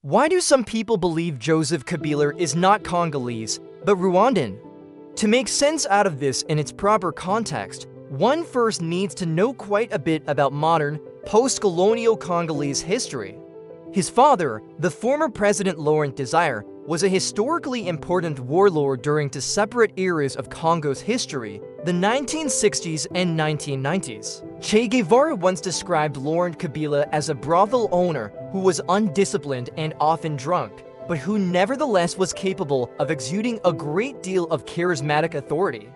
Why do some people believe Joseph Kabila is not Congolese, but Rwandan? To make sense out of this in its proper context, one first needs to know quite a bit about modern, post-colonial Congolese history. His father, the former President Laurent Desire, was a historically important warlord during two separate eras of Congo's history, the 1960s and 1990s. Che Guevara once described Laurent Kabila as a brothel owner who was undisciplined and often drunk, but who nevertheless was capable of exuding a great deal of charismatic authority.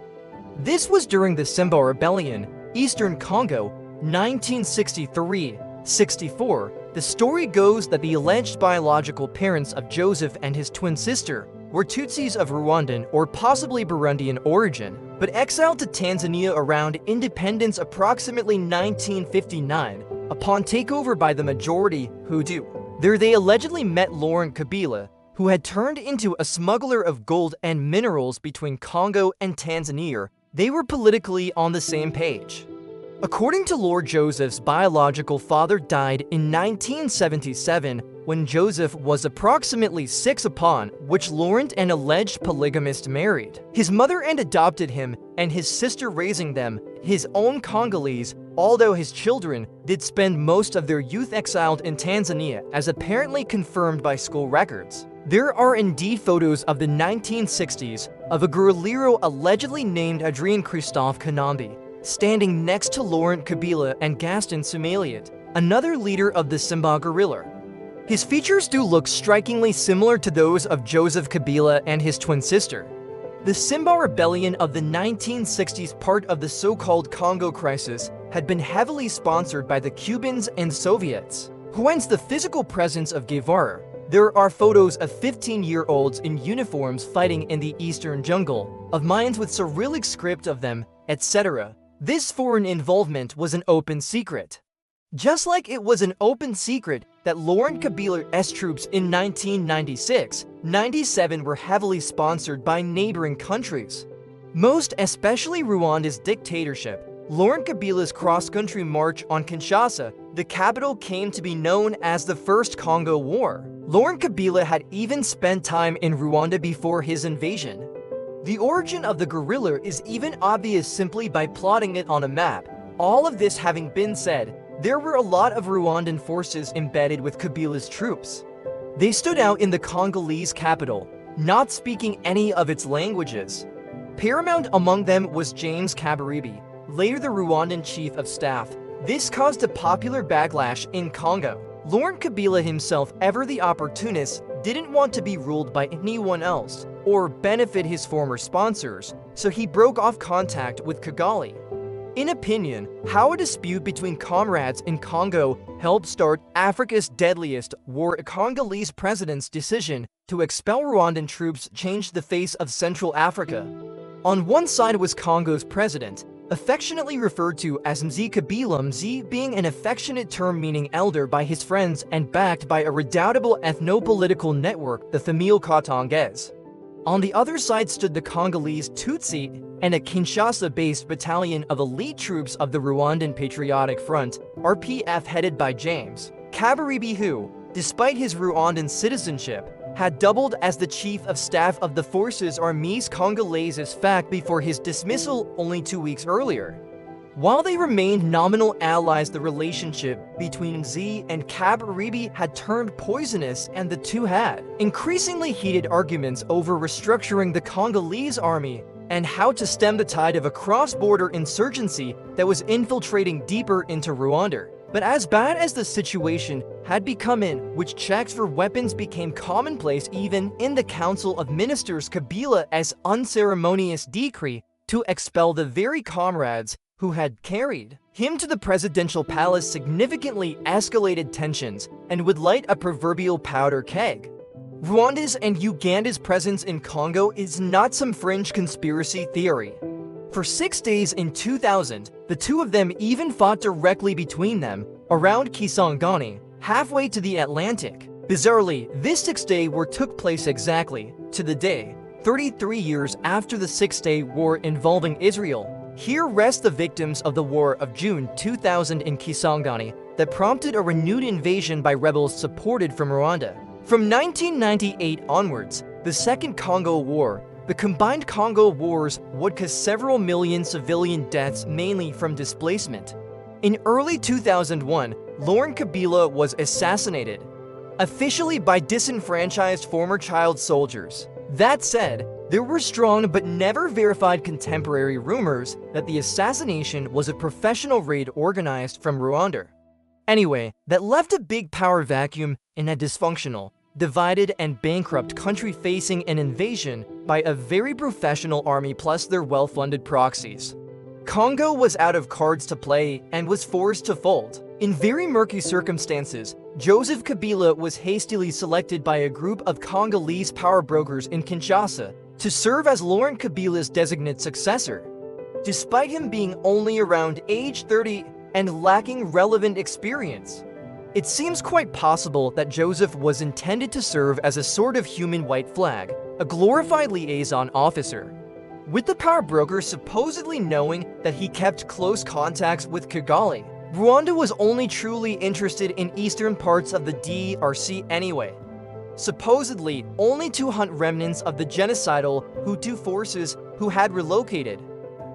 This was during the Simba Rebellion, Eastern Congo, 1963-64. The story goes that the alleged biological parents of Joseph and his twin sister were Tutsis of Rwandan or possibly Burundian origin, but exiled to Tanzania around independence approximately 1959 upon takeover by the majority Hutu. There they allegedly met Laurent Kabila, who had turned into a smuggler of gold and minerals between Congo and Tanzania. They were politically on the same page. According to Lord Joseph's biological father died in 1977 when Joseph was approximately 6 upon which Laurent, an alleged polygamist, married. His mother and adopted him and his sister raising them, his own Congolese, although his children did spend most of their youth exiled in Tanzania, as apparently confirmed by school records. There are indeed photos of the 1960s of a guerrillero allegedly named Adrien Christophe Kanambi, standing next to Laurent Kabila and Gaston Soumaliat, another leader of the Simba guerrilla. His features do look strikingly similar to those of Joseph Kabila and his twin sister. The Simba Rebellion of the 1960s, part of the so-called Congo crisis, had been heavily sponsored by the Cubans and Soviets. Hence the physical presence of Guevara. There are photos of 15-year-olds in uniforms fighting in the eastern jungle, of mines with Cyrillic script of them, etc. This foreign involvement was an open secret. Just like it was an open secret that Laurent Kabila's troops in 1996-97 were heavily sponsored by neighboring countries. Most especially Rwanda's dictatorship. Laurent Kabila's cross-country march on Kinshasa, the capital, came to be known as the First Congo War. Laurent Kabila had even spent time in Rwanda before his invasion. The origin of the guerrilla is even obvious simply by plotting it on a map. All of this having been said, there were a lot of Rwandan forces embedded with Kabila's troops. They stood out in the Congolese capital, not speaking any of its languages. Paramount among them was James Kabarebe, later the Rwandan chief of staff. This caused a popular backlash in Congo. Laurent Kabila himself, ever the opportunist, didn't want to be ruled by anyone else or benefit his former sponsors, so he broke off contact with Kigali. In opinion, how a dispute between comrades in Congo helped start Africa's deadliest war, a Congolese president's decision to expel Rwandan troops changed the face of Central Africa. On one side was Congo's president, affectionately referred to as Mzee Kabila, Mzee being an affectionate term meaning elder by his friends and backed by a redoubtable ethno-political network, the Famille Congolaise. On the other side stood the Congolese Tutsi and a Kinshasa-based battalion of elite troops of the Rwandan Patriotic Front, RPF, headed by James Kabarebe, who, despite his Rwandan citizenship, had doubled as the chief of staff of the Forces Armées Congolaises, fact before his dismissal only 2 weeks earlier. While they remained nominal allies, the relationship between Mzee and Kabarebe had turned poisonous, and the two had increasingly heated arguments over restructuring the Congolese army and how to stem the tide of a cross-border insurgency that was infiltrating deeper into Rwanda. But as bad as the situation had become, in which checks for weapons became commonplace even in the Council of Ministers, Kabila's unceremonious decree to expel the very comrades who had carried him to the presidential palace significantly escalated tensions and would light a proverbial powder keg. Rwanda's and Uganda's presence in Congo is not some fringe conspiracy theory. For 6 days in 2000, the two of them even fought directly between them, around Kisangani, halfway to the Atlantic. Bizarrely, this 6-day war took place exactly, to the day, 33 years after the Six-Day War involving Israel. Here rest the victims of the War of June 2000 in Kisangani that prompted a renewed invasion by rebels supported from Rwanda. From 1998 onwards, the Second Congo War, the combined Congo Wars would cause several million civilian deaths mainly from displacement. In early 2001, Laurent Kabila was assassinated, officially by disenfranchised former child soldiers. That said, there were strong but never verified contemporary rumors that the assassination was a professional raid organized from Rwanda. Anyway, that left a big power vacuum in a dysfunctional, divided and bankrupt country facing an invasion by a very professional army plus their well-funded proxies. Congo was out of cards to play and was forced to fold. In very murky circumstances, Joseph Kabila was hastily selected by a group of Congolese power brokers in Kinshasa to serve as Laurent Kabila's designate successor. Despite him being only around age 30 and lacking relevant experience, it seems quite possible that Joseph was intended to serve as a sort of human white flag, a glorified liaison officer, with the power broker supposedly knowing that he kept close contacts with Kigali. Rwanda was only truly interested in eastern parts of the DRC anyway, supposedly only to hunt remnants of the genocidal Hutu forces who had relocated.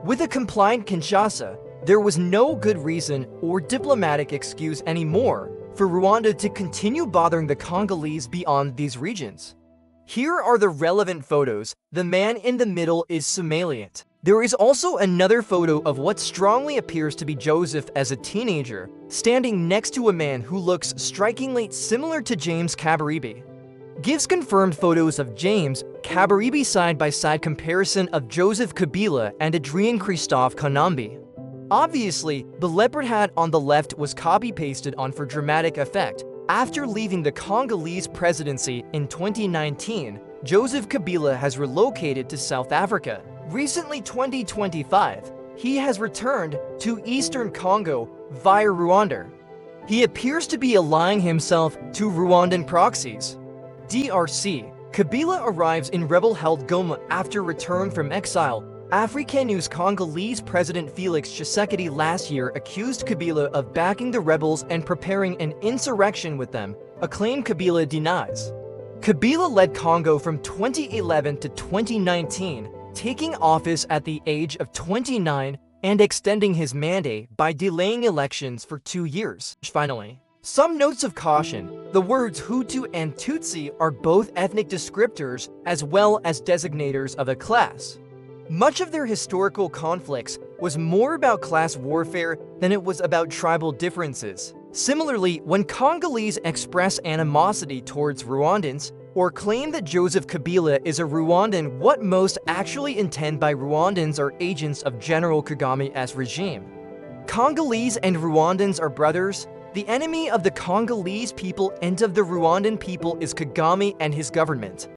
With a compliant Kinshasa, there was no good reason or diplomatic excuse anymore for Rwanda to continue bothering the Congolese beyond these regions. Here are the relevant photos. The man in the middle is Somalian. There is also another photo of what strongly appears to be Joseph as a teenager, standing next to a man who looks strikingly similar to James Kabaribe. Gives confirmed photos of James Kabaribe side-by-side comparison of Joseph Kabila and Adrien Christophe Kanambi. Obviously, the leopard hat on the left was copy-pasted on for dramatic effect. After leaving the Congolese presidency in 2019, Joseph Kabila has relocated to South Africa. Recently, 2025, he has returned to Eastern Congo via Rwanda. He appears to be allying himself to Rwandan proxies. DRC. Kabila arrives in rebel-held Goma after return from exile. African News. Congolese President Felix Tshisekedi last year accused Kabila of backing the rebels and preparing an insurrection with them, a claim Kabila denies. Kabila led Congo from 2011 to 2019, taking office at the age of 29 and extending his mandate by delaying elections for 2 years. Finally, some notes of caution. The words Hutu and Tutsi are both ethnic descriptors as well as designators of a class. Much of their historical conflicts was more about class warfare than it was about tribal differences. Similarly, when Congolese express animosity towards Rwandans or claim that Joseph Kabila is a Rwandan, what most actually intend by Rwandans are agents of General Kagame's regime. Congolese and Rwandans are brothers. The enemy of the Congolese people and of the Rwandan people is Kagame and his government.